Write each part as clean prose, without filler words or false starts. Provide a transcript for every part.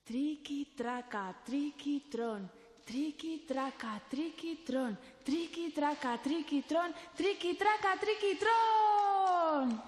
Triki-traka, triki-tron, triki-traka, triki-tron, triki-traka, triki-tron, triki-traka, triki-tron!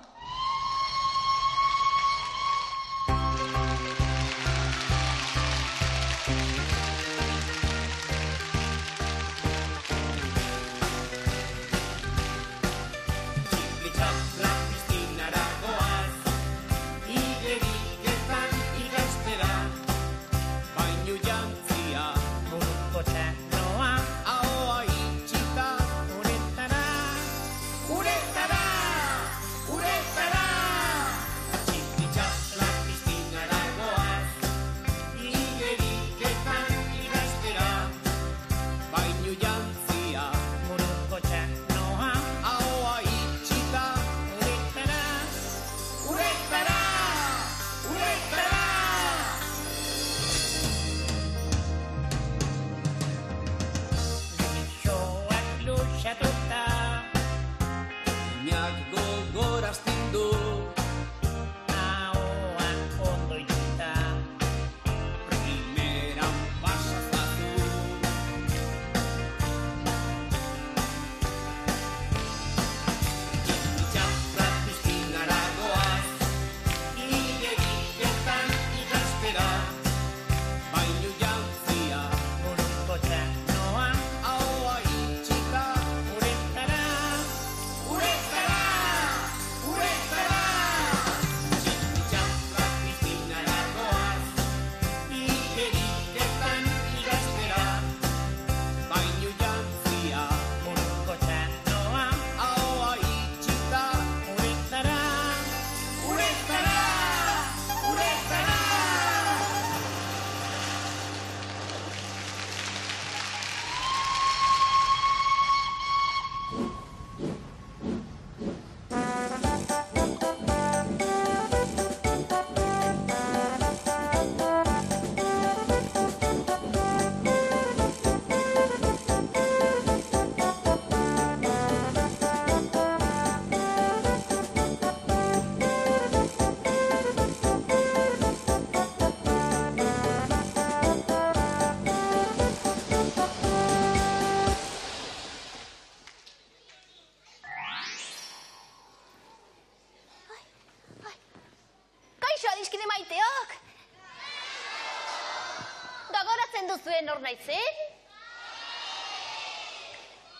Nor naizen?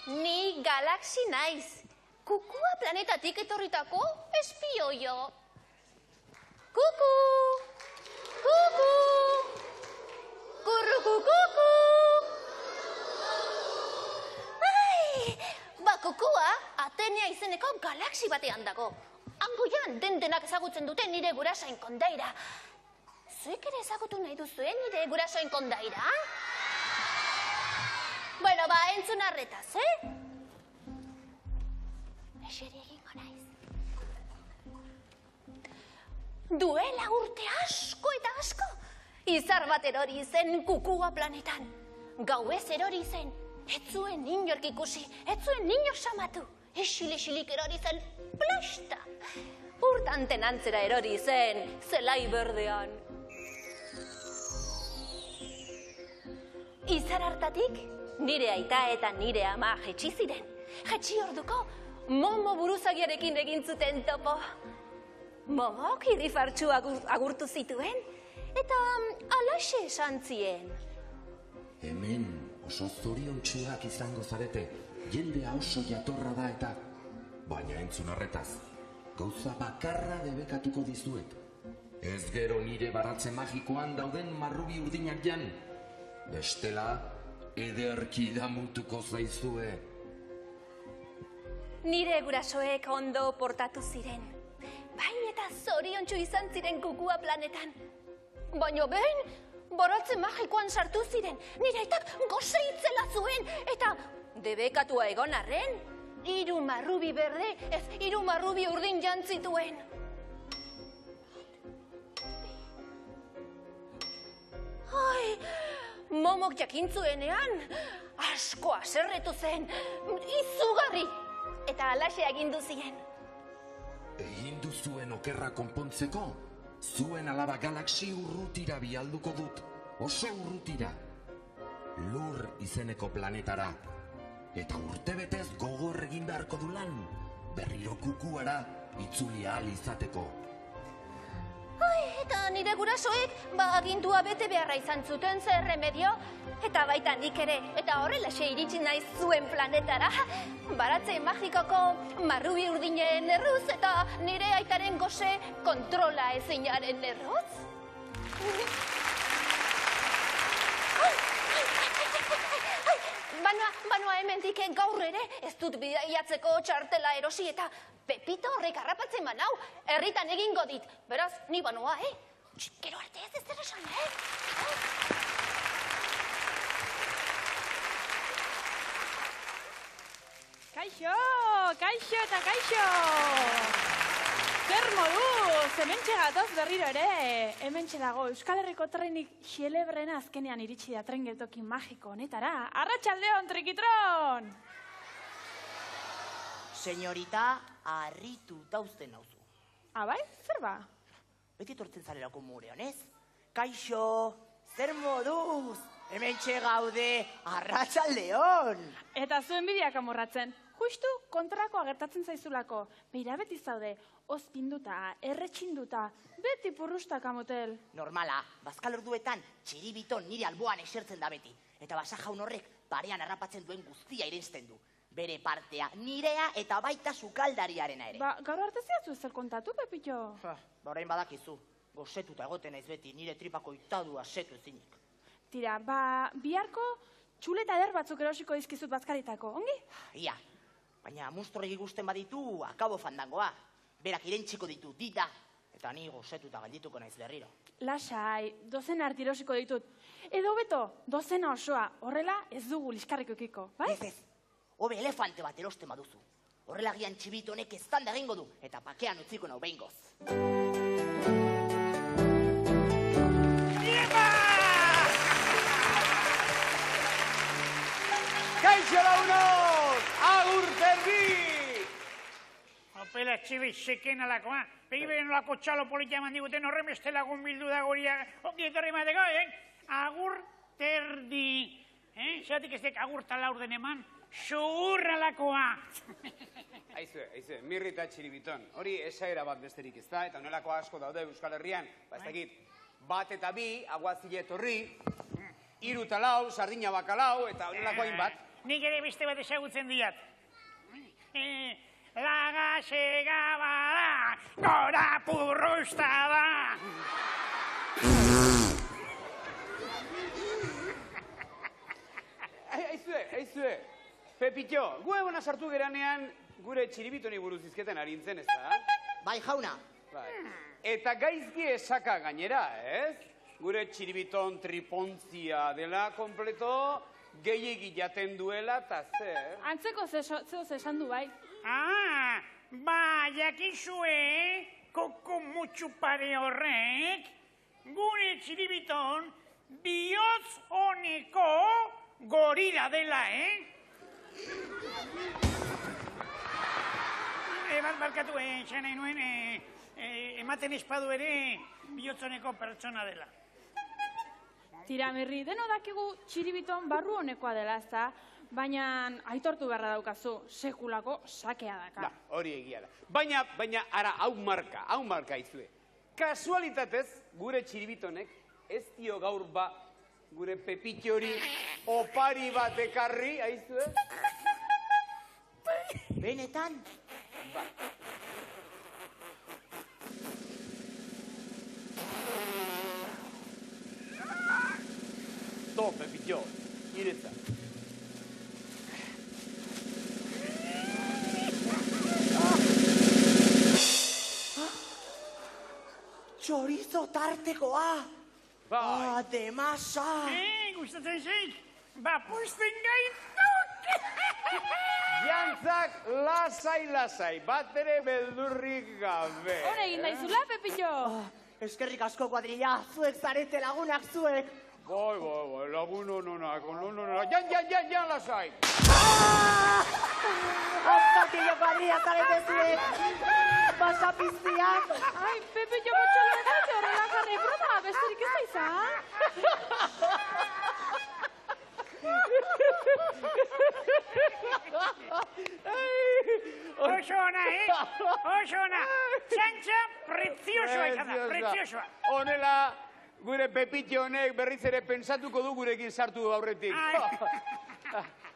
Ni Galaxy naiz. Kukua planetatik etorritako espioio. Kuku! Kuku! Kurrukukuku! Ai! Ba, kukua Atenea izeneko galaxi batean dago. Hangoian den-denak ezagutzen dute nire gurasoen kondaira. Zuek ere ezagutu nahi duzuen nire gurasoen kondaira? Bueno, ba, entzun arretaz, Eseri egingo naiz. Duela urte asko eta asko, izar bat erori zen Kukua planetan. Gauez erori zen, ez zuen inork ikusi, ez zuen inor samatu. Isilik erori zen plasta. Urtanten antzera erori zen, zelai berdean. Izar hartatik, nire aita eta nire ama jetxi ziren. Jetxi orduko, Momo buruzagiarekin egin zuten topo. Momok irrifartsu agurtu zituen, eta alaxe esan zien. Hemen oso zoriontsuak izango zarete, jendea oso jatorra da eta. Baina entzun horretaz, gauza bakarra debekatuko dizuet. Ez gero nire baratze magikoan dauden marrubi urdinak jan. Bestela, ederki damutuko zaizue. Nire gurasoek ondo portatu ziren. Bain eta zoriontsu izan ziren Kukua planetan. Baina behin, baratze magikoan sartu ziren. Nire aitak goze itzela zuen eta debekatua egon arren, 3 marrubi berde, ez 3 marrubi urdin jantzituen. Ai, Momok jakintzuenean, asko haserretu zen, izugarri, eta alaxe agindu zien. Egin duzuen okerra konpontzeko, Zuen alaba galaxi urrutira bialduko dut, oso urrutira. Lur izeneko planetara. Eta urtebetez gogor egin beharko du lan, berriro kukuara itzuli ahal izateko. Eta nire gurasoek agindua bete beharra izan zuten zer remedio. Eta baita nik ere, eta horrelaxe iritsi naiz zuen planetara. Baratze magikoko marrubi urdinen erruz eta nire aitaren gose kontrola ezinaren erruz. Banoa hemendik gaur ere ez dut bidaiatzeko txartela erosi eta Pepito horrek harrapatzen banau, herritan egingo dit. Beraz, ni banoa, Gero arte ez zer esan, Kaixo eta kaixo! Zer moduz, hementxe gatoz berriro ere. Hementxe dago Euskal Herriko trenik xelebrena azkenean iritsi da tren geltoki magiko honetara. Arratsaldeon, Trikitron! Señorita, harritu dauzten nauzu. Bai, zer ba? Beti tortzen zarelako mure honez? Kaixo, zer moduz? Hementxe gaude, arratsaldeon! Eta zuen bideak amorratzen. Justu kontrakoa gertatzen zaizulako. Beira beti zaude, ozpinduta, erretxinduta, beti purrustak amotel. Normala, bazkal orduetan txiribiton nire alboan esertzen da beti. Eta basa jaun horrek parean harrapatzen duen guztia irensten du. Bere partea, nirea eta baita sukaldariarena ere. Gaur arte ziazu ezer kontatu, Pepito? Orain badakizu, gozetuta egoten naiz beti nire tripako itadua setu ezinik. Tira, biharko txuleta eder batzuk erosiko dizkizut bazkaritako, ongi? Ia, baina mustorregi gusten baditu akabo fandangoa. Berak irentsiko ditu, dita, eta ni gozetuta galdituko naiz berriro. Lasai, 12 art erosiko ditut. Edo beto, 12 osoa, horrela ez dugu liskarriko ikiko, bai? Ez, hobe elefante bat erosten baduzu. Horrela gian txibito honek eztanda egingo du, eta pakean utziko nau behingoz. Kaixo launok, agur terdi! Opela txibi seken alakoa, begi beren olako txalo politia eman diguten horren beste lagun bildu da goria ongi etorri mateko, agur terdi. Zeratik ez dek agur talaur den eman, zuhur alakoa. Aizue, mirri eta txiribiton. Hori esaera bat besterik ez da, eta honelako asko daude Euskal Herrian. Ez dakit, bat eta bi, aguazile etorri, 3 eta 4, sardina bakalau, eta honelako hainbat. Nik ere beste bat ezagutzen diat. Laga segabada, gora purrustada. Aizue, Pepito, gu egona sartu geranean gure txiribitoni buruz izketen arintzen, ez da? Bai, jauna. Eta gaizki esaka gainera, ez? Gure txiribiton tripontzia dela kompleto, gehiegi jaten duela, eta zer? Antzeko zeo esan du, bai? Jakizue, koko mutxupare horrek, gure txiribiton bihotz honeko gorila dela, Barkatu, esan nahi nuen, ematen espadu ere bihotzoneko pertsona dela. Tira, Mirri, deno dakigu txiribiton barru honekoa dela, ez da? Baina aitortu beharra daukazu, sekulako sakea daka. Hori egia da. Baina, ara, hau marka izue. Kasualitatez, gure txiribitonek ez dio gaur gure Pepito hori opari bat ekarri, aizue? Benetan? To, Pepito, niretza. Chorizo tartekoa! De masa! Gustatzen zeik, bapusten gaituk! Jantzak lasai, bat ere beldurrik gabe. Hore egin daizula, Pepito? Eskerrik asko kuadrilla, zuek zarete lagunak zuek. Bai, lagun hononak, jan lasai. Azpakillo kuadrilla zarete zuek. Basapiztiak. Ai, Pepito, botxolo besterik ez da izan. Oso ona, Oso ona. Txantxa preziosoa izan da, preziosoa. Honela, gure Pepitxo honek berriz ere pensatuko du gurekin sartu aurretik.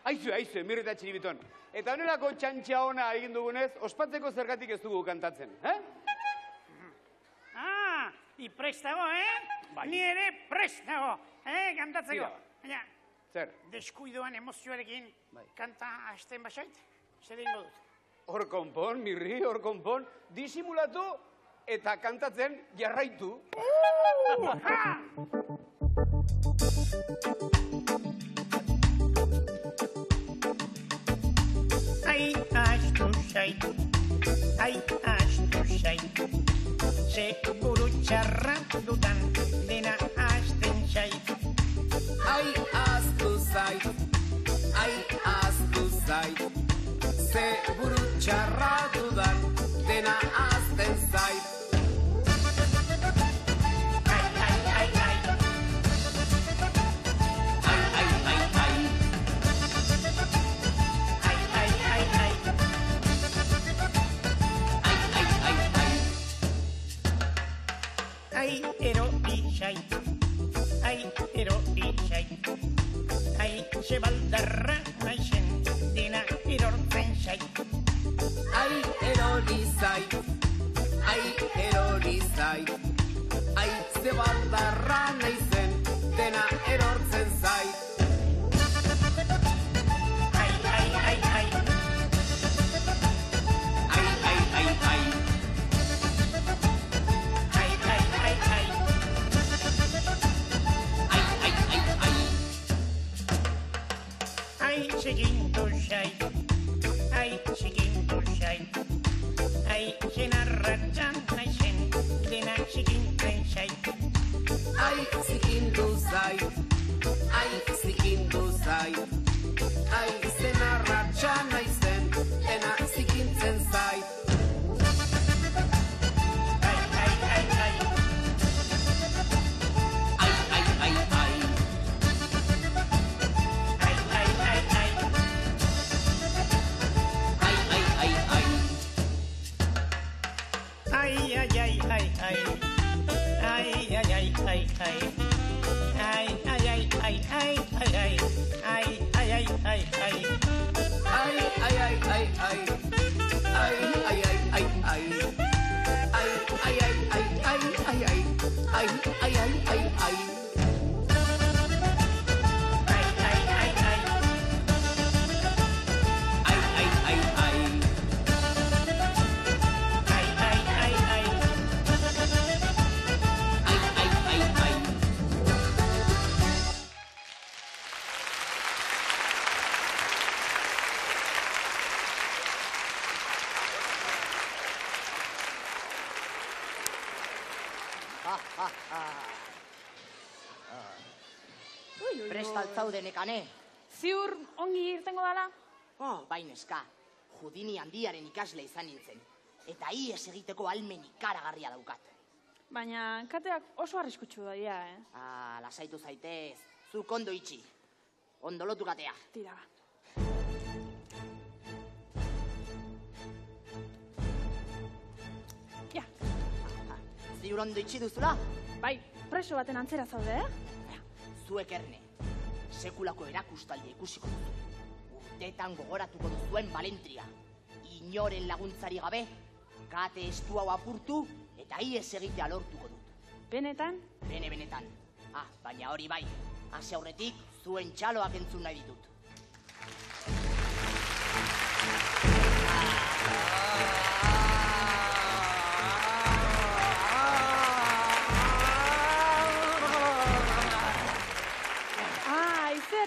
Aizue, Mirri eta Txiribiton. Eta honelako txantxa ona egin dugunez, ospatzeko zergatik ez dugu kantatzen, Ni prestago, Ni ere prestago, kantatzeko. Baina, Zer? deskuidoan emozioarekin kanta hasten basait, zer dingo dut. Hor konpon, Mirri, hor konpon, disimulatu eta kantatzen jarraitu. Ai, astu zait, ze buru txarra dudan dena hasten zait. Ai, ahaztu zait, ze buru txarra dudan dena ahazten zait. Ai, erori zait, ai, zebaldarra naizen dena erortzen zait. Ai, erori zait, ai, zebaldarra naizen dena erortzen zait. Segindu zait, ai, zenarratxan naizen dena segintzen zait. Ai, zikindu zait, ai, zenarratxan naizen dena zikintzen zait. Prestaltzaude nekane. Ziur ongi irtengo dala? Bai neska, Judini handiaren ikasle izan nintzen. Eta ies egiteko almen ikaragarria daukat. Baina kateak oso arriskutsu daia, Lasaitu zaitez, zuk ondo itxi. Ondo lotu katea. Tira ba. Ja. Ziur ondo itxi duzula? Bai, preso baten antzera zaude, Zuek erne, sekulako erakustaldia ikusiko duzu. Urteetan gogoratuko duzuen balentria. Inoren laguntzari gabe, kate estu hau apurtu eta ies egitea lortuko dut. Benetan? Benetan. Baina hori bai, hasi aurretik zuen txaloak entzun nahi ditut.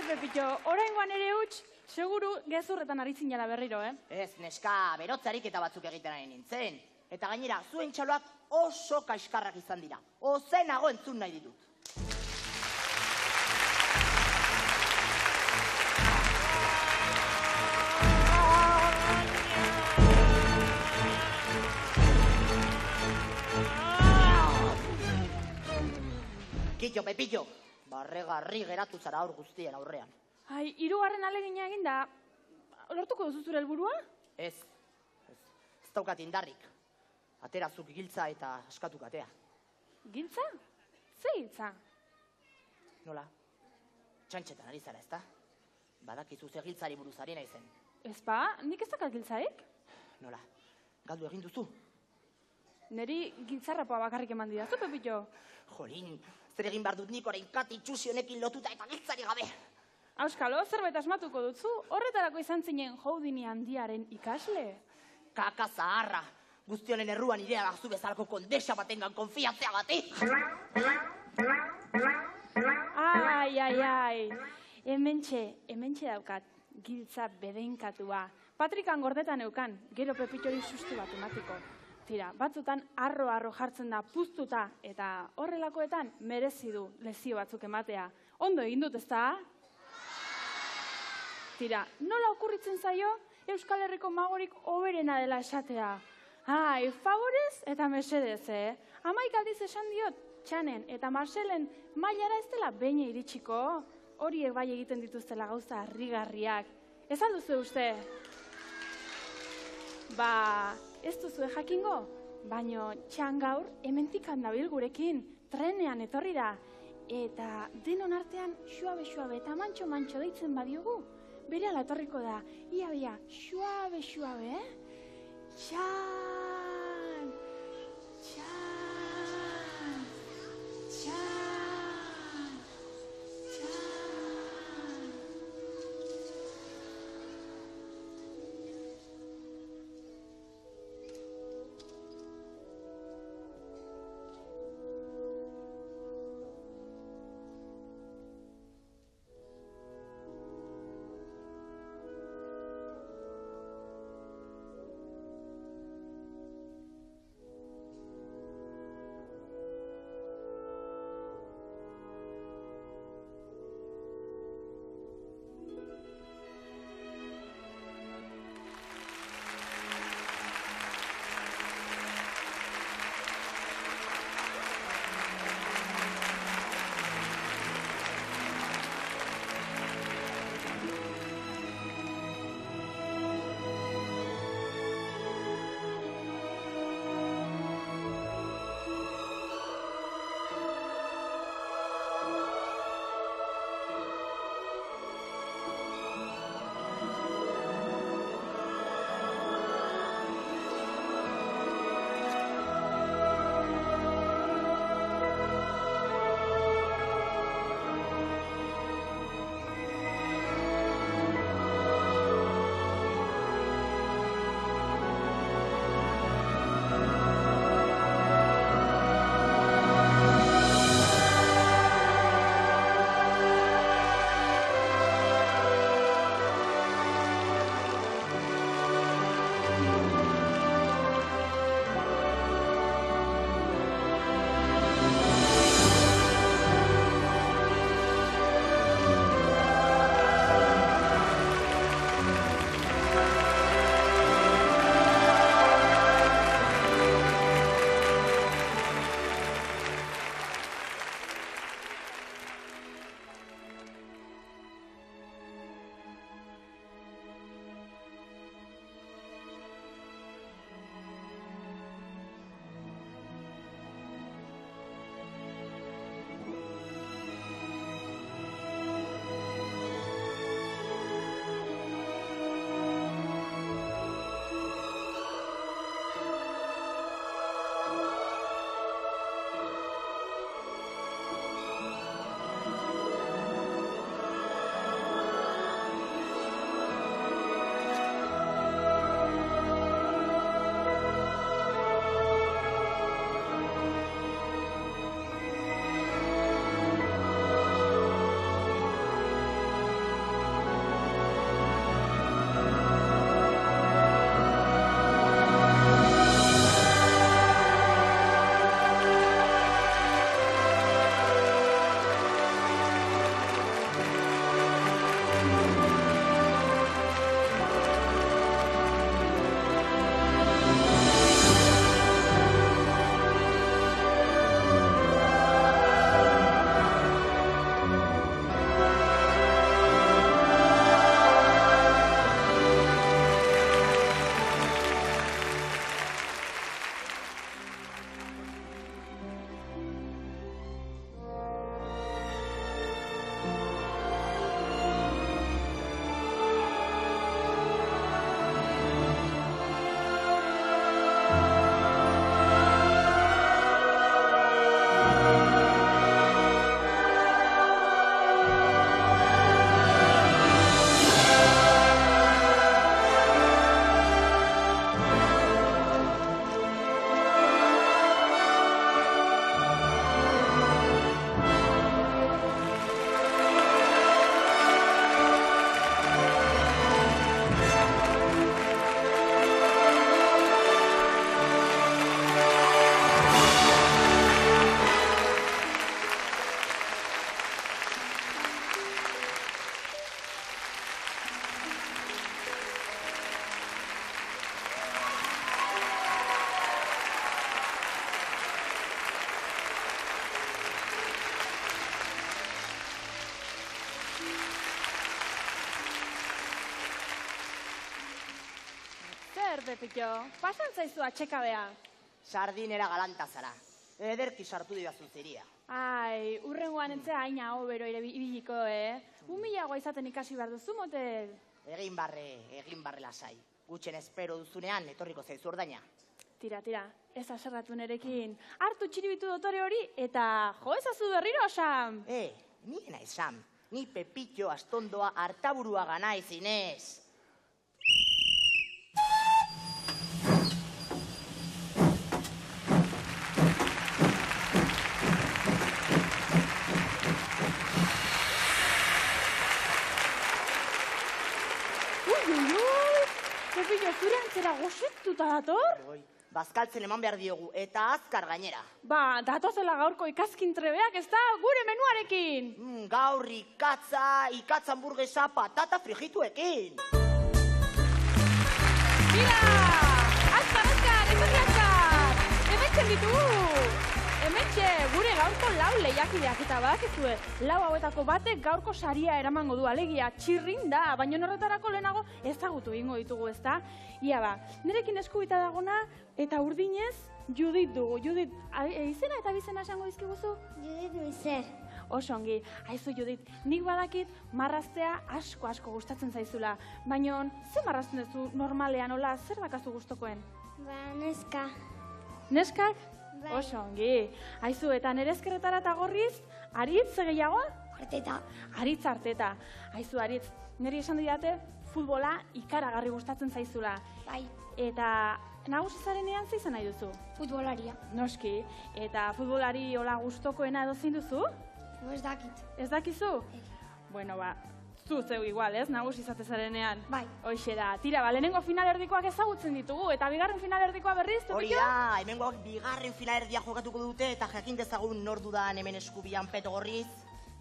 Pepito, oraingoan ere huts, seguru gezurretan ari zinela berriro, Ez, neska, berotzarik eta batzuk egiten ari nintzen. Eta gainera, zuen txaloak oso kaiskarrak izan dira. Ozenago entzun nahi ditut. Pepillo, barregarri geratu zara aur guztien aurrean. Ai, 3. alegina eginda, lortuko duzu zure helburua? Ez daukat indarrik. Aterazuk giltza eta askatu katea. Giltza? Ze giltza? Nola? Txantxetan ari zara, ezta? Badakizu ze giltzari buruz ari naizen. Ez ba, nik ez dakat giltzarik? Nola? Galdu egin duzu? Neri giltzarrapoa bakarrik eman didazu, Pepillo. Jolin, zer egin behar dut nik orain Kati Txusi honekin lotuta eta giltzari gabe. Auskalo, zerbait asmatuko dutzu, horretarako izan zinen Houdini handiaren ikasle. Kaka zaharra, guzti honen erruan idea bazu bezalako kondesa batengan konfiatzea batik. Ai, hementxe daukat, giltza bedenkatua. Patrikan gordetan eukan, gero Pepitxori sustu bat ematiko. Tira, batzutan arro jartzen da puztuta, eta horrelakoetan merezi du lezio batzuk ematea. Ondo egin dut, ezta? Tira, nola okurritzen zaio Euskal Herriko magorik hoberena dela esatea? Ai, favorez eta mesedez, Hamaika aldiz esan diot, Txanen eta Marcelen mailara ez dela behin iritsiko. Horiek bai egiten dituztela gauza harrigarriak. Ez alduzu uste? Ba, ez duzu jakingo? Baino Txan gaur hementik handabil gurekin, trenean etorri da. Eta denon artean suabe eta mantxo deitzen badiogu, berehala etorriko da. Ia, suabe, Txan, Txan, Txan, Txan. Pepito. Pasan zaizu atxekabea. Sardinera galanta zara. Ederki sartu didazu ziria. Ai, urrengoan entzea haina hobero ibiliko, Humilagoa izaten ikasi behar duzu, motel. Egin barre lasai. Gutxen espero duzunean etorriko zaizu ordaina. Tira, ez aserratu nerekin. Hartu txiribitu dotore hori eta jo ezazu berriro, Sam. Ni naiz Sam. Ni Pepito astondoa hartaburua gana ezinez. Pepito, zure antzera goxetuta dator? Bazkaltzen eman behar diogu, eta azkar gainera. Ba, datozela gaurko ikazkin trebeak ez da gure menuarekin. Gaur ikatza hamburguesa patata frigituekin. Tira! Azkar, azkar! Hementxen ditugu! Hementxe, gure gaurko lau lehiakideak eta badakizue, lau hauetako batek gaurko saria eramango du alegia, txirrin da, baina horretarako lehenago ezagutu egingo ditugu, ezta? Ia ba, nerekin eskubita dagona eta urdinez Judit dugu. Judit, izena eta bizena esango dizkiguzu? Judit Luizer. Oso ongi, haizu Judit, nik badakit marraztea asko gustatzen zaizula, baina ze marrazten duzu normalean, hola, zer dakazu gustokoen? Ba, neska. Neskak? Bai. Oso ongi. Haizu, eta nire eskerretara eta gorriz, Aritz gehiago? Arteta. Aritz Arteta. Haizu, Aritz, niri esan didate futbola ikaragarri gustatzen zaizula. Bai. Eta nagusi zarenean ze izan nahi duzu? Futbolaria. Noski. Eta futbolari hola gustokoena edo zein duzu? Ez dakit. Ez dakizu? Bueno, ba, zu zeu igual, ez? Nagusi izate zarenean. Bai. Hoixe da. Tira, ba, lehenengo finalerdikoak ezagutzen ditugu, eta bigarren finalerdikoa berriz, Hori Pepito? da, hemengoak bigarren finalerdia jokatuko dute eta jakin dezagun nor dudan hemen eskubian Peto Gorriz.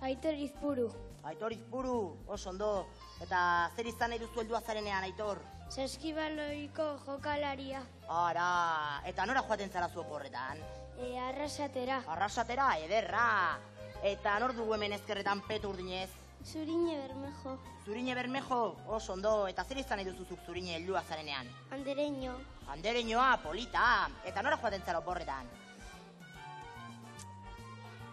Aitor Izpuru. Aitor Izpuru, oso ondo. Eta zer izan nahi duzu heldua zarenean, Aitor? Saskibaloiko jokalaria. Ara, eta nora joaten zara zu oporretan? Arrasatera. Arrasatera, ederra. Eta nor dugu hemen ezkerretan Peto Urdinez? Zurine Bermejo. Zurine Bermejo, oso ondo. Eta zer izan nahi duzuzuk Zurine heldua zarenean? Andereño. Andereñoa, polita. Eta nora joaten zara oporretan?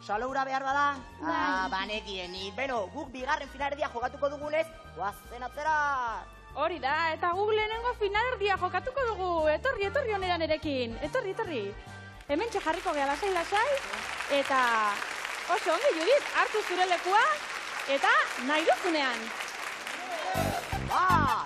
Saloura behar bada? Bai. Banekien, beno, guk bigarren finalerdia jokatuko dugunez, guazen atzera! Hori da, eta guk lehenengo finalerdia jokatuko dugu. Etorri onera nerekin. Etorri. Hementxe jarriko geha lasai, eta oso ongi, Judit, hartu zure lekua, eta nahi duzunean. Ba!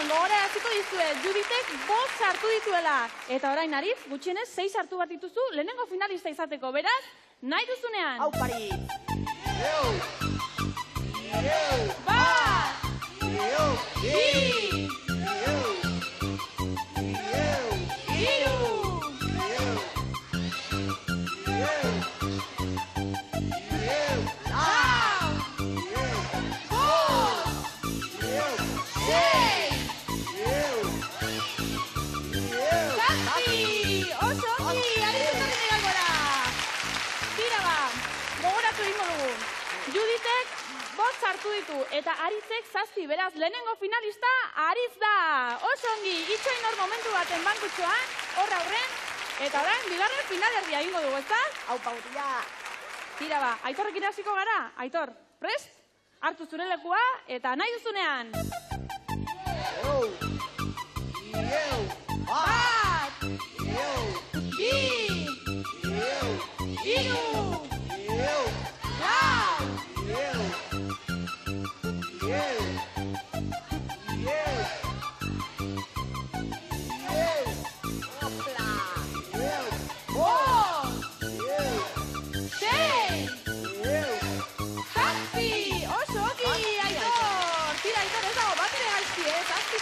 Gogora hasiko dizuet, Juditek 5 hartu dituela. Eta orain Aritz, gutxienez 6 hartu bat dituzu lehenengo finalista izateko, beraz, nahi duzunean. Hau pari! Bat! Bi! Hiru! Juditek 5 hartu ditu eta Aritzek 7, beraz lehenengo finalista Aritz da. Oso ongi, itxoin hor momentu baten bankutxoan, hor aurren, eta orain bigarren finalerdia egingo dugu, ezta? Hau pautila! Tira ba, Aitorrekin hasiko gara. Aitor, prest? Hartu zure lekua eta nahi duzunean. Bat! Bi! Hiru! Lau!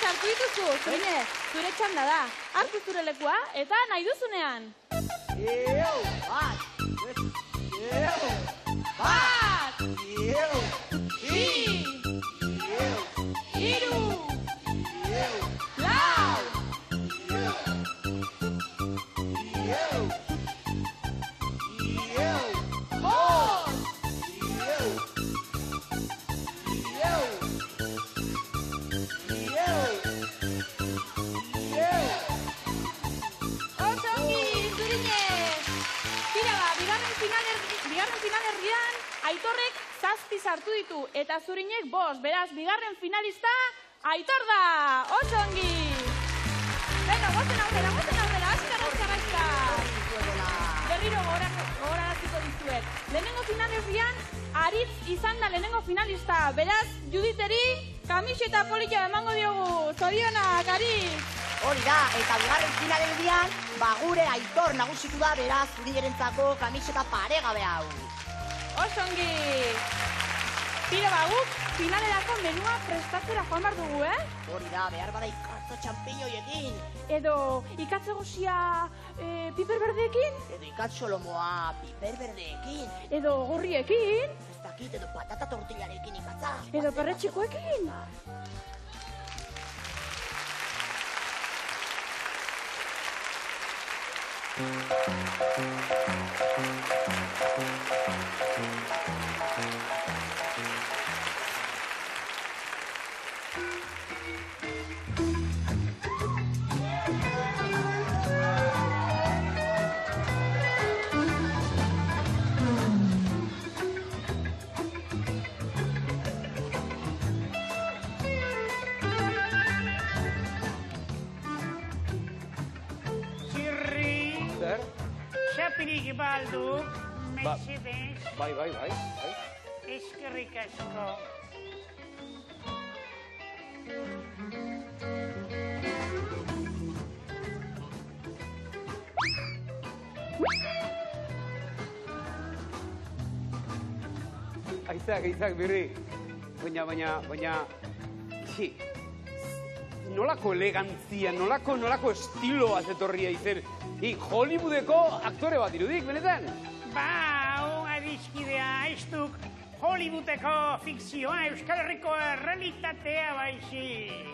Hartu dituzu, Zurine, zure txanda da. Hartu zure lekua eta nahi duzunean. Aitorrek 7 sartu ditu, eta Zurinek 5, beraz, bigarren finalista, Aitor da! Oso ongi! Venga, gozen aurrera, azkar! Berriro gogoraraziko dizuet. Lehenengo finalerdian, Aritz izan da lehenengo finalista, beraz, Juditeri, kamiseta polita emango diogu. Zorionak, Aritz! Hori da, eta bigarren finalerdian, gure Aitor nagusitu da, beraz, Zurinerentzako kamiseta paregabe hau. Osongi! Tira guk finalerako menua prestatzera joan behar dugu, Hori da, behar bada ikatzo txampiñoiekin. Edo ikatze gozia piper berdeekin? Edo ikatzo lomoa piper berdeekin. Edo gorriekin? Ez dakit, edo patata tortillarekin ikatza. Edo perretxikoekin? Xapirik baldu, mesedez. Bai. Eskerrik asko. Aitzak, birri. Baina, nolako elegantzia, nolako estiloa zetorria izen. Hollywoodeko aktore bat irudik, benetan? Adiskidea, ez duk Hollywoodeko fikzioa, Euskal Herriko realitatea baizik.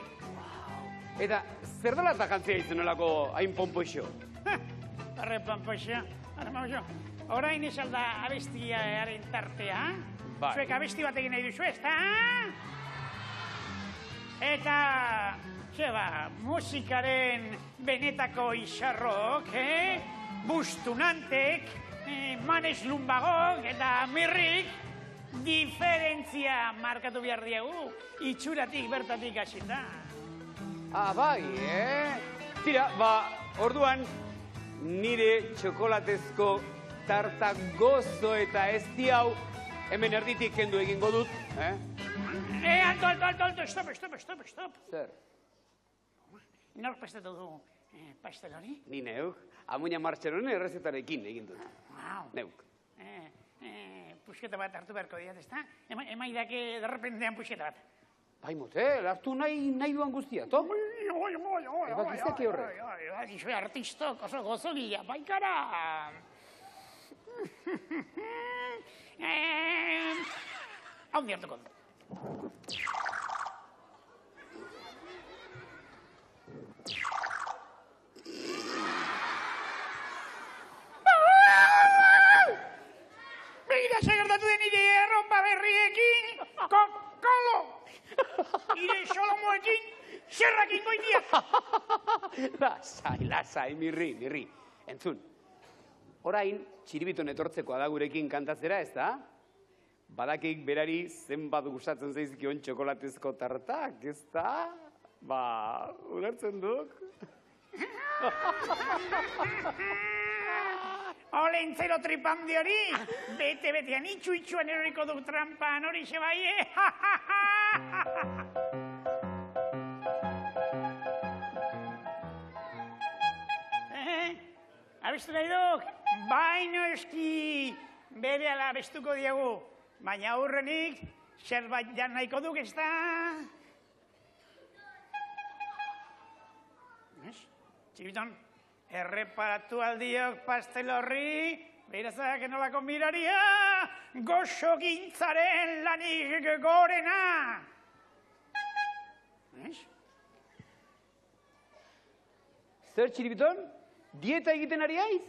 Eta zer dela eta kantzia izen nolako hain pompoixo? Arre pompoixo. Orain ez alda abestiaren tartea. Zuek abesti bat egin nahi duzu, ez da? Eta... musikaren benetako izarrok, Bustunantek, Manes Lumbagok eta Mirrik diferentzia markatu behar diegu, itxuratik bertatik hasita. Bai, Tira, orduan nire txokolatezko tarta gozo eta ezti hau hemen erditik kendu egingo dut, Alto, stop. Zer? Nork prestatu du pastel hori? Ni neuk, amuina martxeronen errezetarekin egin dut. Neuk. Pusketa bat hartu beharko diat, ez da? Emaidake derrepentean pusketa bat. Bai, motel, hartu nahi duan guztia, to? Ebak izaki horre. Izue artistok oso gozogia, baikara. Hau diartuko dut. Begira segertatu den nire erronpa berriekin, kolo! Nire solomoekin, zerrakin goitia! Lasai, mirri. Entzun, orain, txiribiton etortzekoa da gurekin kantatzera, ez da? Badakik berari zenbat gustatzen zaizkion txokolatezko tartak, ez da? Ulertzen duk? Olentzero tripandi hori, bete-betean itxu-itxuan eroriko duk trampan hori xe bai, Abestu nahi duk? Baino eski, bere ala abestuko diegu. Baina aurrenik, zerbait jan nahiko duk, ez da? Txibiton, Erreparatu aldiok pastel horri, behirazak enolako miraria, goxo gintzaren lanik gorena. Zer, Txiribiton? Dieta egiten ari haiz?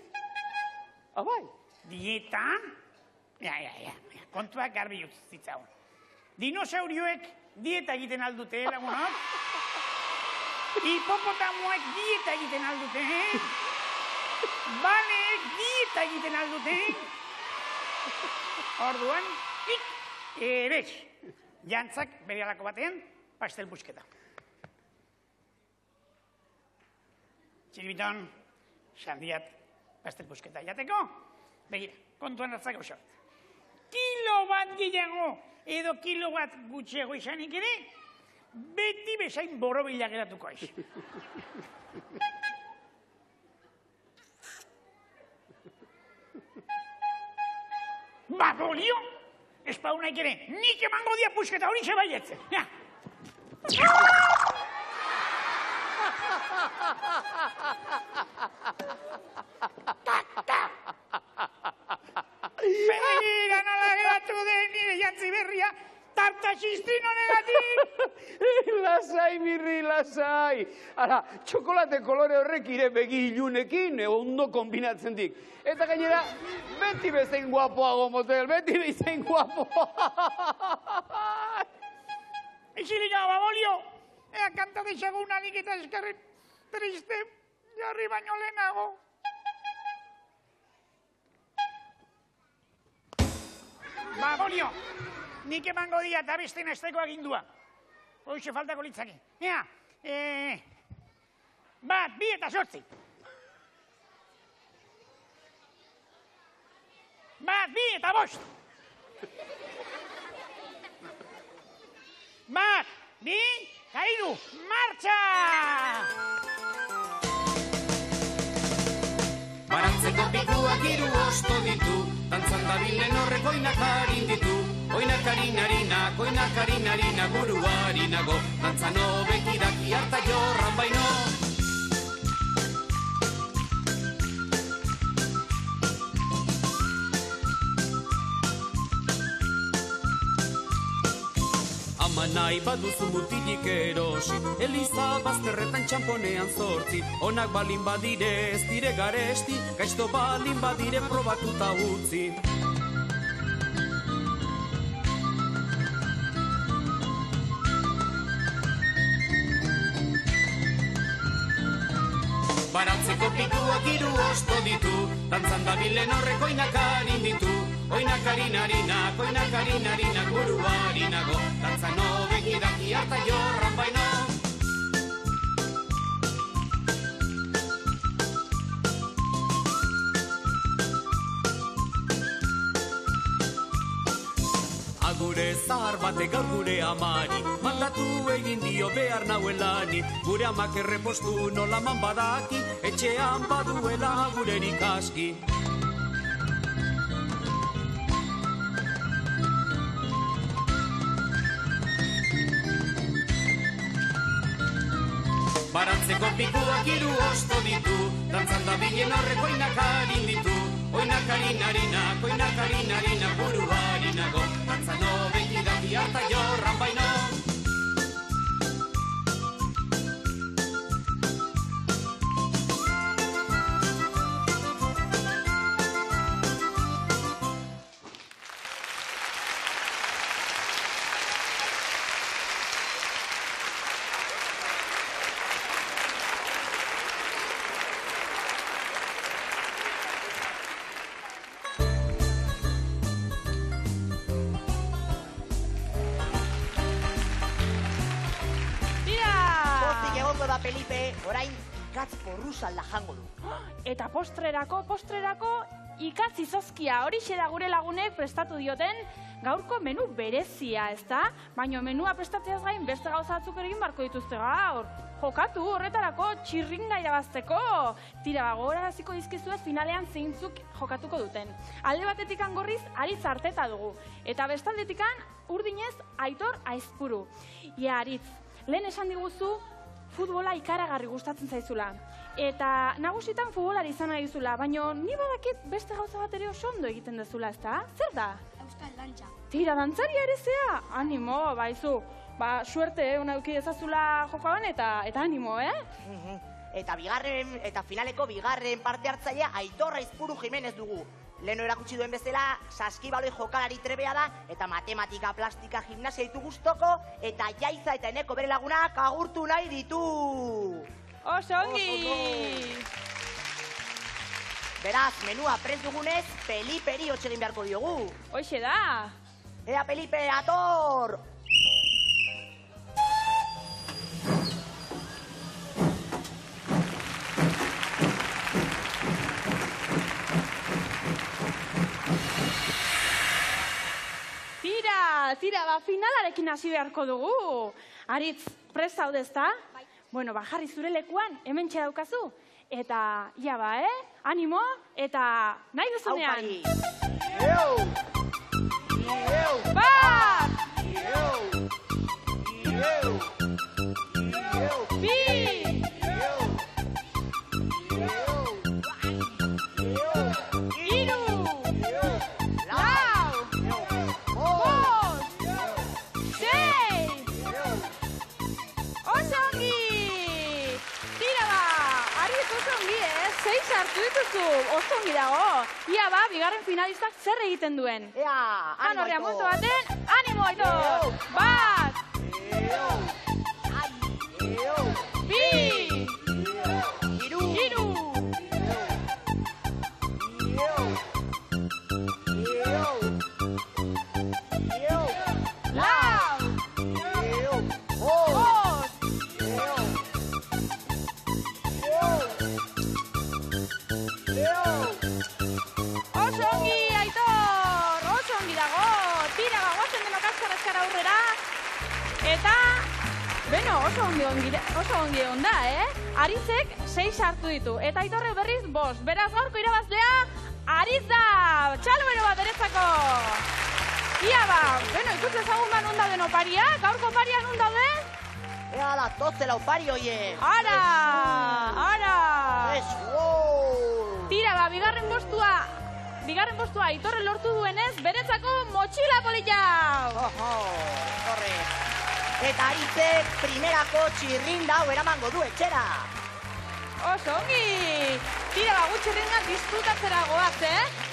Abai? Dieta? Ja, kontuak garbi utzitzaun. Dinosaurioek dieta egiten aldute, lagunok? Hipopotamoek dieta egiten aldute, Baleek dieta egiten aldute. Orduan, ebes, jantzak berehalako batean, pastel busketa. Txiribiton, sandiat, pastel busketa jateko, begira, kontuan hartzak oso. Kilo bat gehiago edo kilo bat gutxiago izanik ere, beti bezain borobila geratuko aiz. Bolio, ez paunaik ere, nik emango dia pusketa hori zebaietzen. Begira nola geratu den nire jantzi berria, tartaxistino negatik! Lasai, Mirri, lasai. Ara, txokolate kolore horrek ire begi ilunekin ondo kombinatzen dik. Eta gainera, beti bezain guapoago, motel, beti bezain guapoa. Ixilik hau, Bolio, ea kanta dexagun alik eta eskerren triste, jarri baino lehenago. Bolio, nik emango dia eta beste nasteko agindua. Hoxe faltako litzake. Ea, 1, 2 eta 8. 1, 2 eta 5. 1, 2 eta 3, martxa! Barantzeko pikuak 3 osto ditu, dantzan dabilen horrek oinak harin ditu. Oinak harinarinak, oinak harinarinak, buruarinago, dantzan hobeki daki harta jorran baino. Ama nahi baduzu mutilik erosi, Eliza bazterretan txamponean zortzi. Onak balin badire ez dire garesti, gaizto balin badire probatuta utzi. Barantzeko pikuak 3 osto ditu, dantzan dabilen horrek oinak harin ditu. Oinak harinarinak, oinak harinarinak, buruarinago, dantzan hobeki daki harta jorran baino. Agure zahar batek gaur gure amari, mandatu egin dio behar nauelani. Gure amak errepostu nolaman badaki, etxean baduela agurerik aski. Barantzeko pikuak 3 osto ditu, dantzan dabilen horrek oinak harin ditu. Oinak harinarinak, oinak harinarinak, buruarinago, dantzan hobeki daki harta jorran baino. Felipe, orain ikatz porrusalda jango du. Eta postrerako ikatz izozkia, horixe da gure lagunek prestatu dioten gaurko menu berezia, ezta? Baina menua prestatzeaz gain beste gauza batzuk egin barko dituzte gaur. Jokatu horretarako txirringa irabazteko. Tira, gogoraraziko dizkizuet finalean zeintzuk jokatuko duten. Alde batetikan Gorriz Aritz Arteta dugu. Eta bestaldetikan Urdinez Aitor Aizpuru. Ia, Aritz, lehen esan diguzu futbola ikaragarri gustatzen zaizula. Eta nagusitan futbolari izan nahi duzula, baina ni badakit beste gauza bat ere oso ondo egiten dezula, ezta? Zer da? Euskal dantza. Tira, dantzaria ere zea? Animo, baizu. Suerte, ona eduki ezazula jokoan eta animo, Eta finaleko bigarren parte hartzailea Aitor Aizpuru Jimenez dugu. Leno erakutsi duen bezala, saskibaloi jokalari trebea da, eta matematika, plastika, gimnasia ditu guztoko, eta Jaiza eta Eneko bere lagunak agurtu nahi ditu. Oso ongi! Beraz, menua prest dugunez, Peliperi hotx egin beharko diogu. Hoxe da! Ea, Felipe, ator! Tira, finalarekin hasi beharko dugu. Aritz, prest zaude ezta? Bai. Bueno, jarri zure lekuan, hementxe daukazu. Eta, ia ba, Animo, eta nahi duzunean. Bat! Bi! Hiru! Lau! Bost! Sei! Oso ongi! Tira ba! Aritz oso ongi, sei sartu dituzu, oso ongi dago. Ia ba, bigarren finalistak zer egiten duen. Ea, Han horrean multo baten, animo Aitor! Bat! Bi! Hiru! Lau! Bost! Oso ongi, Aitor! Oso ongi dago! Tira, guazen denok azkar aurrera. Eta, beno, oso ongi egon da, Aritzek 6 sartu ditu. Eta Aitorrek berriz 5. Beraz, gaurko irabazlea, Aritz da! Txalo bero bat beretzako! Ia ba, beno, ikutu ezagun ba nun dauden oparia. Gaurko oparia nun daude? Ea, la tozela opari hoie. Ara! Tira, ba, bigarren postua Aitorre lortu duenez, beretzako motxila polita! Horre. Eta Aritzek primerako txirrinda hau eramango du etxera. Oso ongi! Tira, ba, gutxirringa disfrutatzera goaz,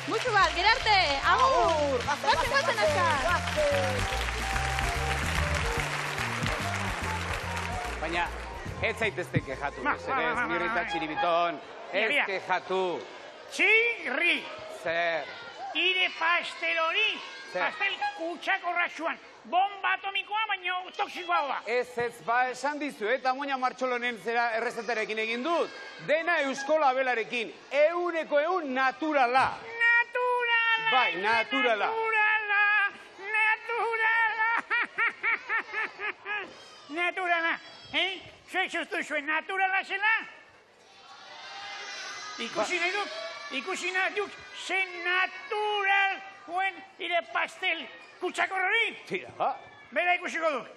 Muxu bat, gerarte! Agur! Goazen azkar! Baina, ez zaitezte kejatu, mesedez, Mirrita Txiribiton. Ez kejatu. Txirri! Zer? Ire pastel hori, Zer? pastel kutxako rasuan. Bomba atomikoa, baina toksikoa da. Ez, ba, esan dizu, eta moina martxolonen zera errezetarekin egin dut. Dena euskola belarekin, 100% naturala. Naturala! Bai, naturala. Naturala, Zuek sustu zuen naturala zela? Ikusi nahi duk, ze natural guen ire pastel kutxakor hori? Tira, ba. Bera ikusiko duk.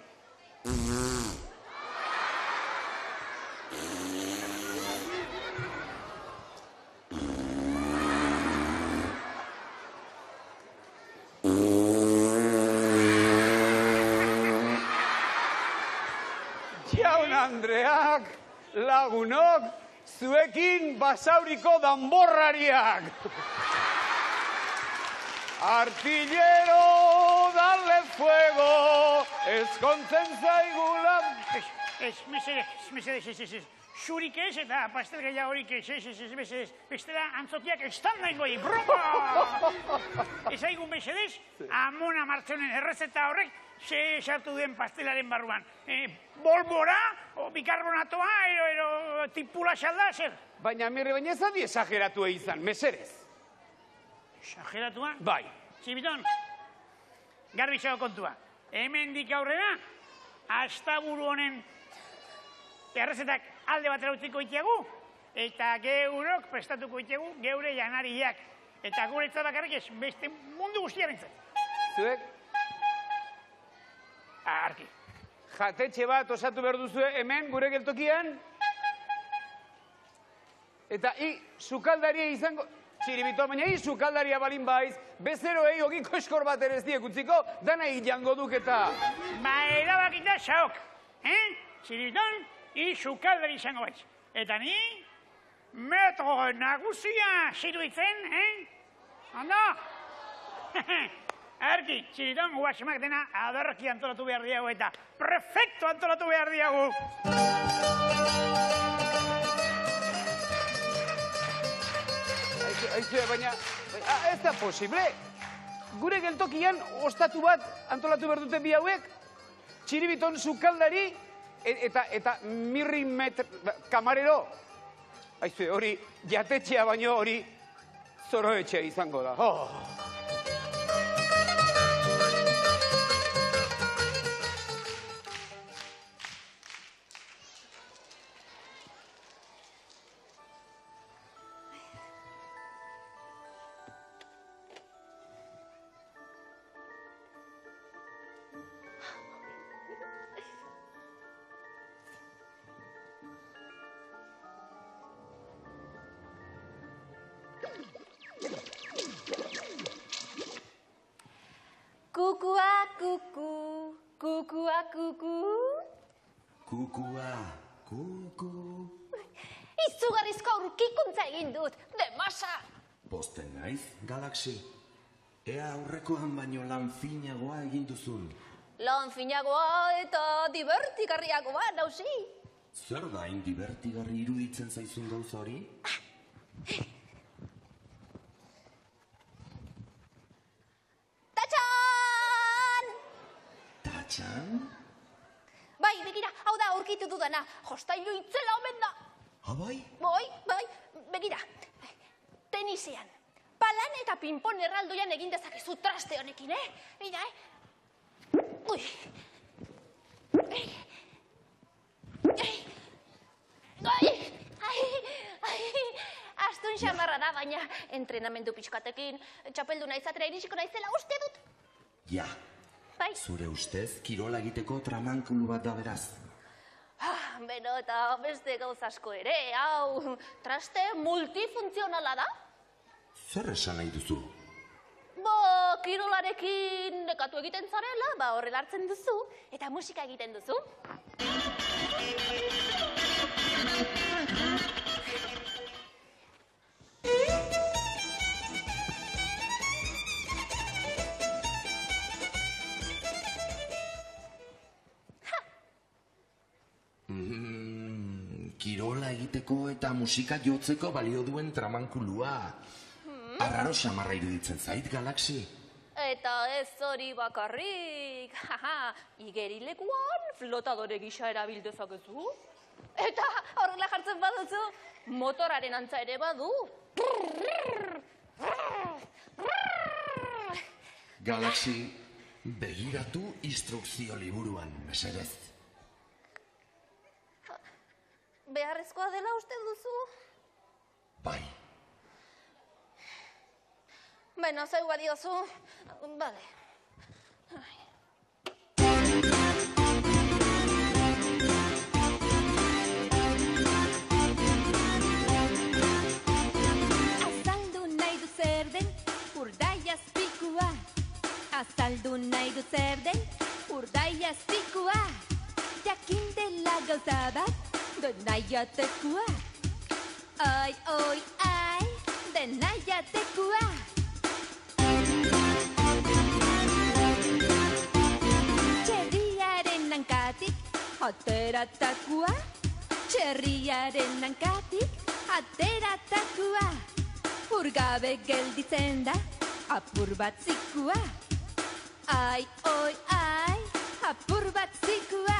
Jaun Andreak, lagunok, zuekin basauriko danborrariak. Artillero, dale fuego, eskontzen zaigula. Mesedez. Zurik ez eta pastel gehiagorik ez, bestela antzotiak estan nahi goi, broma! Ez aigun mesedez, Amona Martxonen errezeta horrek, ze sartu den pastelaren barruan. Bolbora, o bikarbonatoa, ero tipula xalda, zer? Baina, baina ez adi esageratu izan, meserez. Exageratua? Bai. Txibiton, garbi xago kontua. Hemendik aurrera, astaburu honen errezetak alde batera utziko itiagu, eta geurok prestatuko itiagu geure janariak. Eta guretzat bakarrik ez, beste mundu guztiarentzat. Zuek? Arki. Jatetxe bat osatu behar duzue hemen, gure geltokian? Eta sukaldaria izango... Txiribito, baina sukaldaria balin baiz, bezeroei ogiko eskor bat ere ez diek utziko, dana jango duk eta... Ba, erabakita xaok, Txiribiton, sukaldari izango baiz. Eta ni, metro nagusia ziruitzen, Ondo? Arki, Txiribiton, guaximak dena adarki antolatu behar diago eta prefekto antolatu behar diago. Aizue, baina, ez da posible. Gure geltokian ostatu bat antolatu behar dute bi hauek, Txiribiton sukaldari eta mirri kamarero. Aizue, hori jatetxea baino hori zoroetxea izango da. Kukua, kuku, kukua, kuku. Kukua, kuku. Izugarrizko aurkikuntza egin dut, demasa! Posten naiz, Galaxy. Ea aurrekoan baino lan finagoa egin duzun. Lan finagoa eta divertigarriagoa, nauzi. Zer da hain divertigarri iruditzen zaizun gauza hori? Tatxan? Bai, begira, hau da aurkitu dudana, jostailu itzela omen da. Bai? Bai, begira, tenisean, palan eta pinpon erraldoian egin dezakezu traste honekin, Mira, Ui. Astun xamarra da, baina entrenamendu pixkatekin, txapelduna izatera irisiko naizela uste dut. Ja. Bai. Zure ustez, kirola egiteko tramankulu bat da beraz. Beno, eta beste gauz asko ere, hau, traste multifuntzionala da? Zer esan nahi duzu? Kirolarekin nekatu egiten zarela, horrela hartzen duzu, eta musika egiten duzu. Kirola egiteko eta musika jotzeko balio duen tramankulua. Arraro xamarra iruditzen zait, Galaxy. Eta ez hori bakarrik. Igerilekuan flotadore gisa erabildezakezu. Eta horrela jartzen baduzu, motoraren antza ere badu. Galaxy, begiratu instrukzio liburuan, mesedez. Beharrezkoa dela uste duzu? Bai. Beno, zeu badiozu. Bale. Azaldu nahi du zer den, urdaiaz pikua. Azaldu nahi du zer den, urdaiaz pikua. Jakin dela gauza bat, denaiatekua. Ai, oi, ai, denaiatekua. Txerriaren hankatik, ateratakoa. Txerriaren hankatik, ateratakoa. Urgabe gelditzen da, apur bat zikua. Ai, oi, ai, apur bat zikua.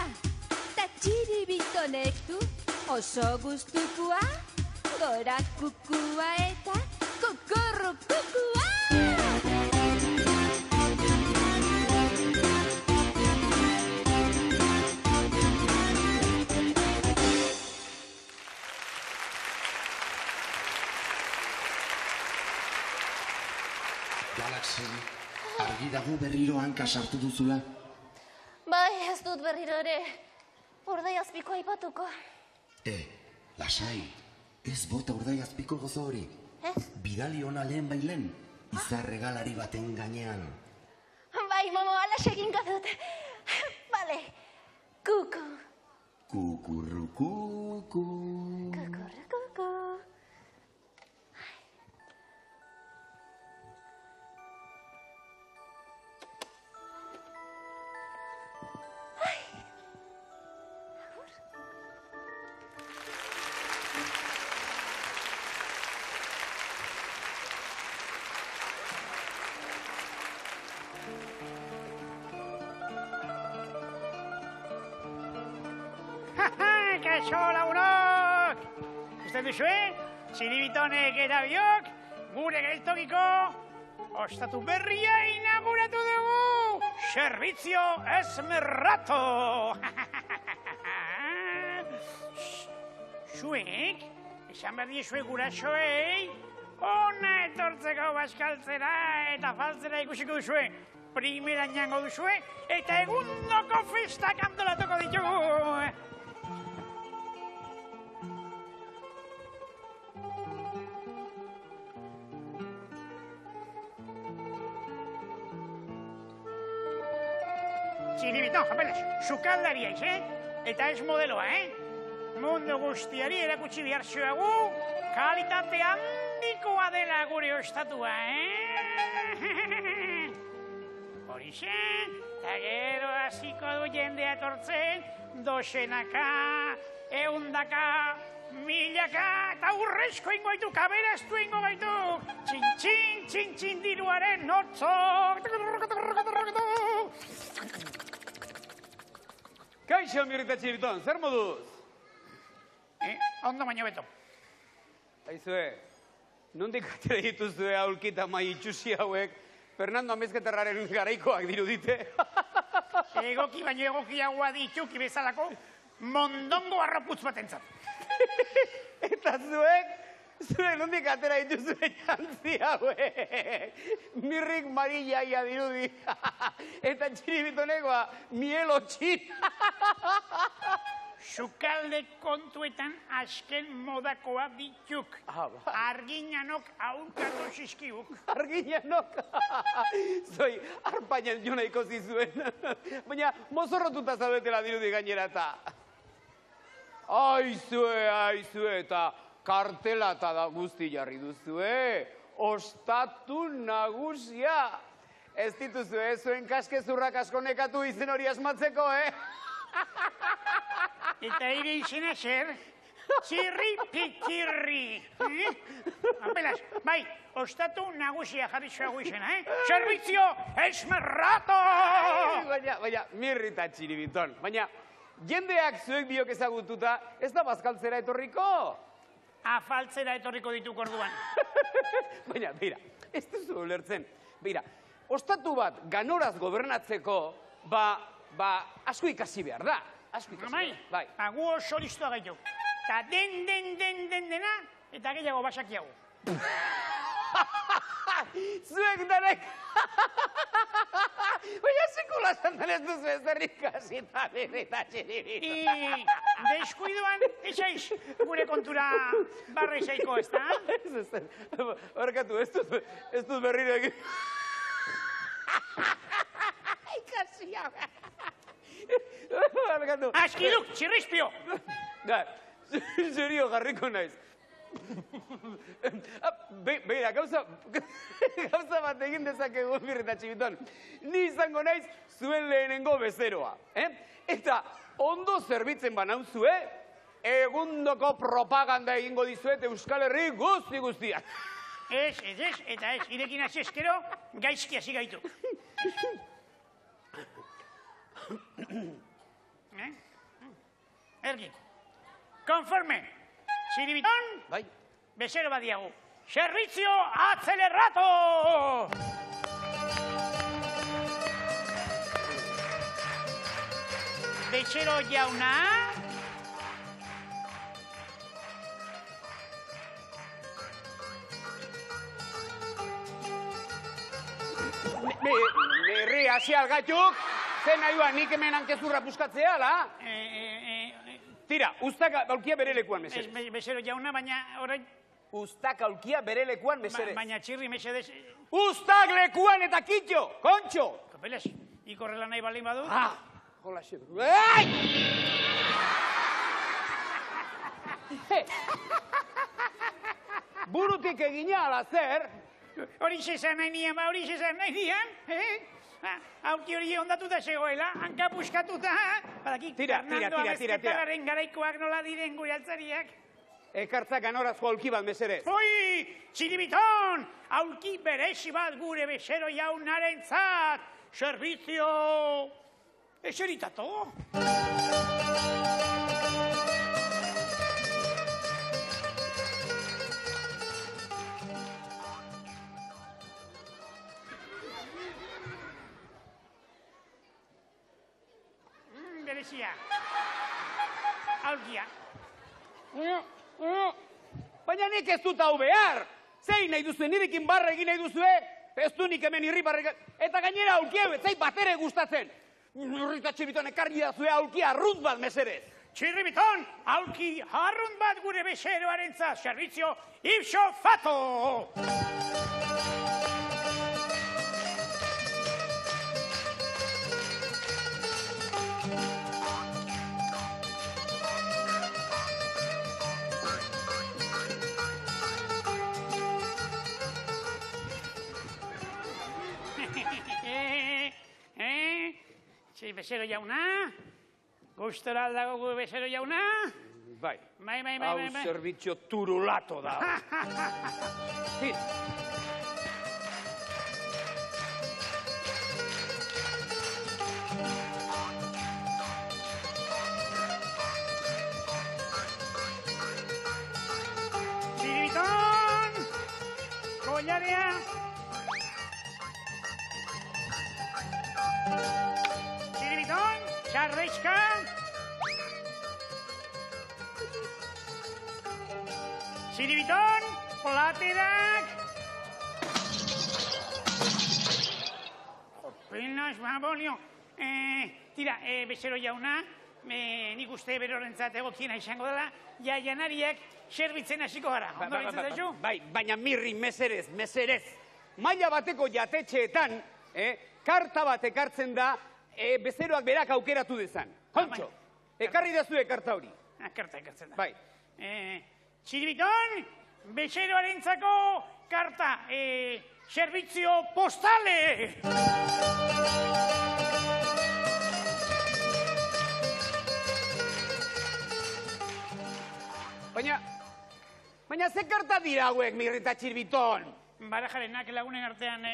Ta txiribitonek du, oso gustukoa. Gora kukua eta kukurru kukua. Galaxy, argi dago berriro hanka sartu duzula? Bai, ez dut berriro ere. Urdaiazpiko aipatuko. Lasai, Ez bota urdaiazpiko gozo hori. Ez? Bidali ona lehen bailen, izar regalari baten gainean. Bai, momo, alas egingo dut. Bale, kuku. Kukurrukuku. Kukurrukuku. Kaixo lagunok! Uste duzue, Txiribitonek eta biok, gure geltokiko ostatu berria inauguratu dugu! Servizio Esmerrato! Zuek, esan behar diezue gurasoei, ona etortzeko baskaltzera eta faltzera ikusiko duzue. Primeran jango duzue eta egundoko festak antolatuko ditugu! Txiribiton, japelas, sukaldariaiz, Eta ez modeloa, Mundu guztiari erakutsi behar zuegu, kalitate handikoa dela gure ostatua, Horixe, eta gero hasiko du jendea etortzen, dozenaka, eundaka, milaka, eta urrezko ingo baitu, kaberaztu ingo baitu, txin-txin, txin-txin diruaren notzok. Kaixo, Mirrita Txiribiton, zer moduz? Ondo baino beto. Aizue, nondik atera dituzue aulkita mai itxusi hauek, Fernando Amezketerraren garaikoak dirudite? Egoki baino egokiagoa dituki bezalako, mondongo arraputz batentzat. Eta zuek nondik atera dituzue jantzi hauek? Mirrik marillaia dirudi. Eta Txiribitonekoa, mielo txin. Sukalde kontuetan azken modakoa dituk. Arginanok aurkatu zizkibuk. Arginanok? Zoi, arpainan jo nahiko zizuen. Baina, mozorrotuta zaudetela dirudi gainera eta. Aizue, eta kartelata da guzti jarri duzue. Ostatu nagusia. Ez dituzue, zuen kaskezurrak asko nekatu izen hori asmatzeko, Eta ere izena zer? Txirri-pitirri. Apelas, bai, ostatu nagusia jarri zuagu izena, Servizio Esmerrato! Baina, Mirrita Txiribiton, baina jendeak zuek biok ezagututa ez da bazkaltzera etorriko? Afaltzera etorriko dituk orduan. Baina, beira, ez duzu ulertzen. Beira, ostatu bat ganoraz gobernatzeko, asko ikasi behar da. Bai, gu oso listoa gaitu. Ta dena, eta gehiago basakiago. Zuek danek! Baina sekula zantan ez duzu ez derrik kasita, Mirrita Txiribiton. Deskuiduan, esaiz, gure kontura barra izaiko, ez da? Ez, barkatu, ez duz berriro egin. Ikasia. Askiduk, txirrizpio! Serio jarriko naiz. Beira, gauza bat egin dezakegu, Mirrita Txiribiton. Ni izango naiz zuen lehenengo bezeroa. Eta ondo zerbitzen banauzue, egundoko propaganda egingo dizuet Euskal Herri guztiak. Ez, eta ez, irekin hasi eskero, gaizki hasi gaitu. Ergi, konforme, Txiribiton, bezero badiagu. Servizio Accelerato! Bezero jauna. Merri hasi algatuk. Zer nahi ba, nik hemen hankezurra puskatzea, ala? Tira, ustak aulkia bere lekuan, mesedez. Bezero jauna, baina orain... Ustak aulkia bere lekuan, mesedez. Baina txirri, mesedez... Ustak lekuan eta kitxo, kontxo! Kapeles, ikorrela nahi baldin badu? Hola, xedu. Ai! Burutik egina, ala zer? Hori zezan nahi nian, hori zezan nahi nian, Aurki hori ondatuta zegoela, hanka puskatuta, badakik, Fernando Amezketalaren garaikoak nola diren gure altzariak. Ekartzak anorazko aulki bat, mesedez. Oi, txiribiton, aulki berezi bat gure bezero jaunaren zat, servizio... eseritato. Berezia. Aulkia. Baina nik ez dut hau behar. Zein nahi duzue, nirekin barra egin nahi duzue, ez du nik hemen irri barra. Eta gainera aulkia bezai batere gustatzen. Nurrita txibiton ekarri da zue aulkia arrunt bat, mesedez. Txirribiton, aulki arrunt bat gure bezeroaren zat, servizio ipso fato! Bezero jauna? Gustora aldago gu bezero jauna? Bai. Bai. Hau servizio turulato da. Txiribiton! Kollarea! Txarreixka! Txiribiton, platerak! Jopenas, babolio. Tira, bezero jauna, nik uste berorentzat egokiena izango dela, janariak serbitzen hasiko gara. Ondo bintzen daizu? Bai, baina mirri, meserez. Maila bateko jatetxeetan, karta bat ekartzen da, bezeroak berak aukeratu dezan. Kontxo, ekarri dazue karta hori. Karta ekartzen da. Bai. Txiribiton, bezeroarentzako karta, servizio postale! Baina ze karta dira hauek, mirrita Txiribiton? Barajarenak lagunen artean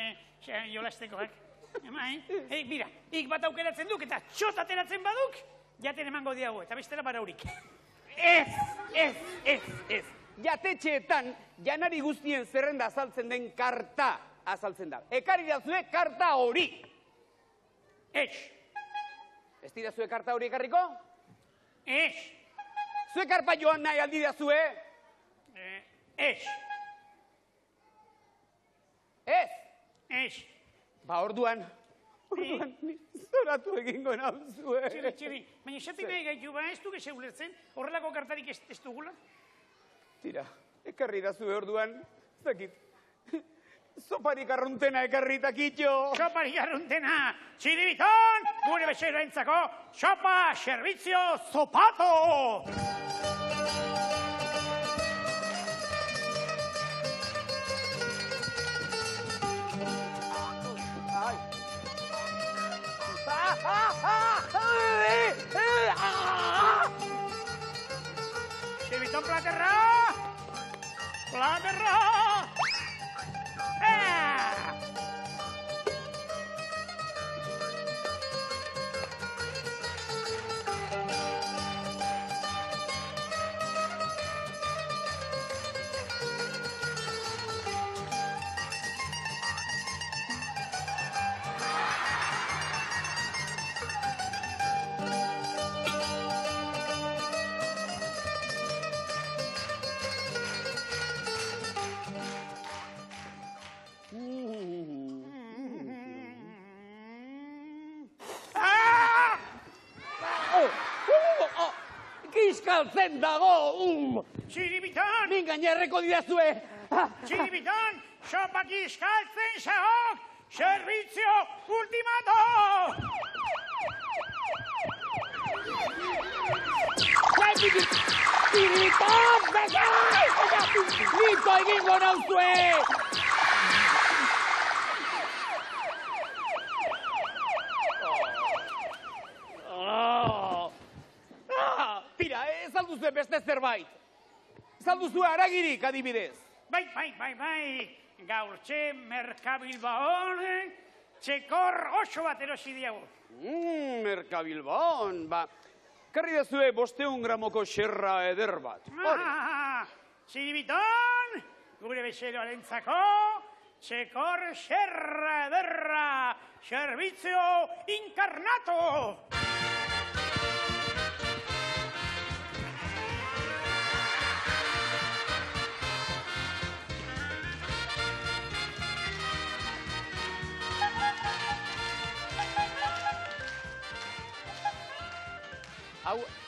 jolastekoak. Bira, ik bat aukeratzen duk eta txot ateratzen baduk, jaten emango diago, eta bestela baraurik. Ez. Jatetxeetan, janari guztien zerrenda azaltzen den karta azaltzen da. Ekarri dazue karta hori. Ez. Ez didazue karta hori ekarriko? Ez. Zue karpa joan nahi aldi dazue? Ez. Ez? Ez. Ba, orduan, zoratu egingo nauzue. Txiri, baina esatik nahi gaitu, ba, ez du geze ulertzen, horrelako kartarik ez dugula? Tira, ekarri dazue orduan, zakit, soparik arruntena ekarri takitxo. Soparik arruntena, Txiribiton, gure bezeroentzako, sopa, servizio, zopato! Txiribiton, platerra! Platerra! kiskaltzen dago! Txiribiton! Min gainerreko didazue! Txiribiton, sopa kiskaltzen zagok! Servizio ultimato! Txiribiton! Nito egingo nauzue! Tira, ez alduzue beste zerbait. Ez alduzue haragirik, adibidez. Bai. Gaurtxe Merkabilbaon, txekor oso bat erosi diago. Merkabilbaon, karri dezue 500 gramoko xerra eder bat. Txiribiton, gure bezeroarentzako, txekor xerra ederra, servizio inkarnato!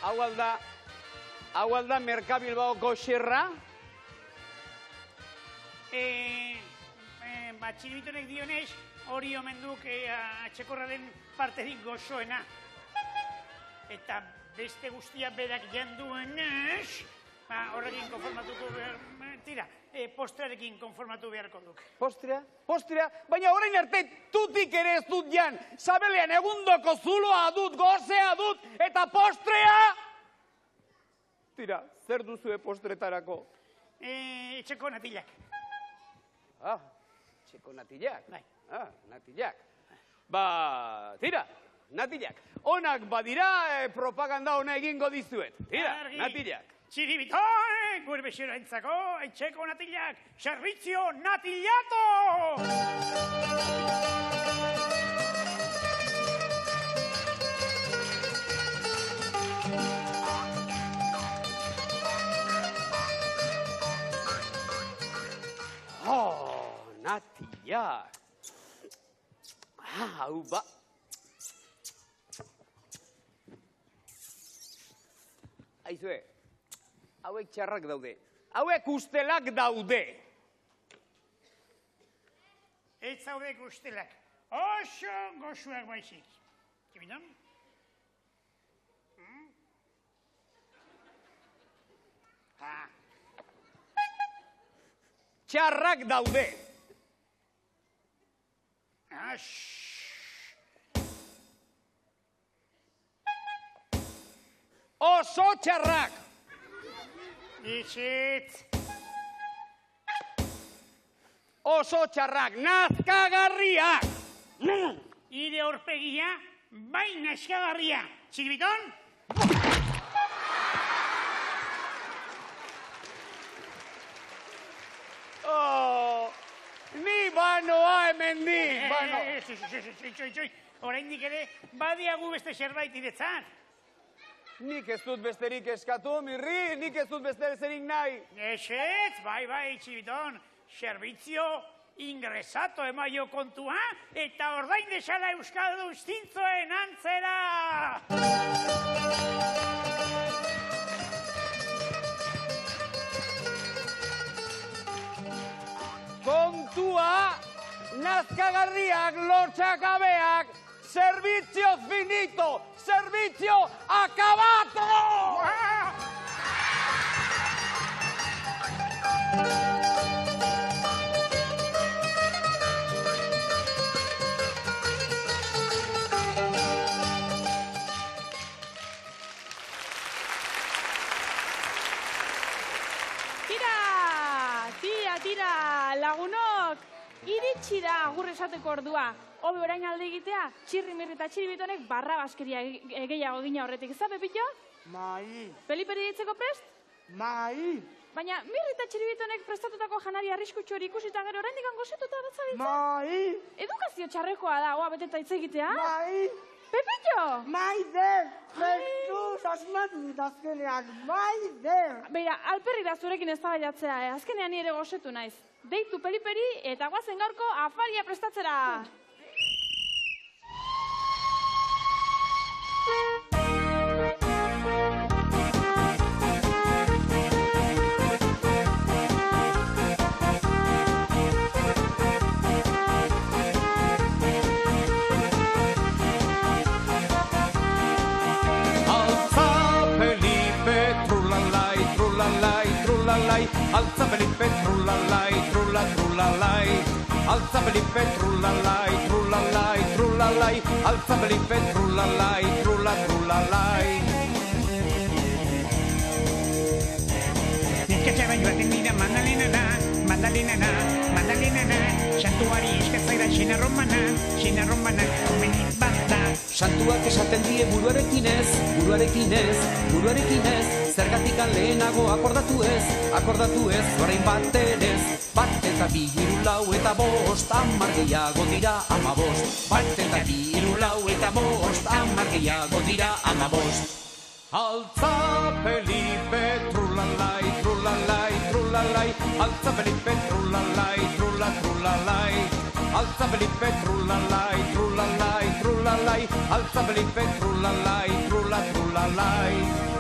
Hau alda Merkabilbaoko xerra? Txiribitonek dionez, hori omen duk txekorraren parterik gozoena. Eta beste guztia berak janduenez, horrekin konformatuko behar, postrearekin konformatu beharko duk. Postrea? Baina orain arte tutik ere ez dut jan. Sabelean egundoko zuloa dut, gozea dut, eta postrea! Tira, zer duzue postretarako? Etxeko natilak. Etxeko natilak? Bai. Natilak. Tira, natilak. Onak badira, propaganda ona egingo dizuet. Tira, natilak. Txiribiton, gure bezeroarentzako, etxeko natilak, servizio natillato! Natillak. Hau ba. Aizue. Hauek txarrak daude. Hauek ustelak daude. Ez zaudek ustelak. Oso gozuak baizik. Txiribiton? Txarrak daude. Oso txarrak. Ixit. Oso txarrak, nazkagarriak. Ire horpegia, bai nazkagarria. Txiribiton? Ni banoa hemendik, bano. Oraindik ere, badiagu beste zerbait iretzat. Nik ez dut besterik eskatu, Mirri, nik ez dut besterik nahi. Esetz, bai, Txiribiton, servizio ingresato emaio kontua, eta ordain desala Euskaldun zintzoen antzera! Kontua, nazkagarriak, lortxakabeak, servizio finito, servizio acabato! Tira, lagunok, iritsi da agur esateko ordua. Hobe orain alde egitea, Txirrimirri eta Txiribitonek barra baskeria gehiago gina horretik. Za, Pepillo? Mai. Peliperi ditzeko prest? Mai. Baina Mirri eta Txiribitonek prestatutako janari arriskutsu hori ikusita gero oraindik gozetuta datzabiltza? Mai. Edukazio txarrekoa da, hoa beteta hitz egitea? Mai. Pepillo! Maider! Jesus, asmatu azkenean, Maider! Beira, alperrik da zurekin ez tabaiatzea, azkenean nire gozetu naiz. Deitu Peliperi eta guazen gaurko afaria prestatzera! trulalai, altza Felipe, trulalai, trulalai. Alza Felipe, trulalai, trulalai, trulalai, alza Felipe, trulalai, trulalai. Neskatxara joaten dira mandalinana, santuari eskatzaira xena romana, komeni bat da. Santuak esaten die buruarekin ez, zergatik lehenago akordatu ez, orain baterez. Bat eta bi, hiru, lau eta bost, 10 gehiago dira 15. Bat eta bi, hiru, lau eta bost, 10 gehiago dira 15. Altza Felipe, trulalai, trulalai, trulalai, altza Felipe, trulalai, trulalai. Alza Felipe, trulalai, trulalai, trulalai, alza Felipe, trulalai, trulalai.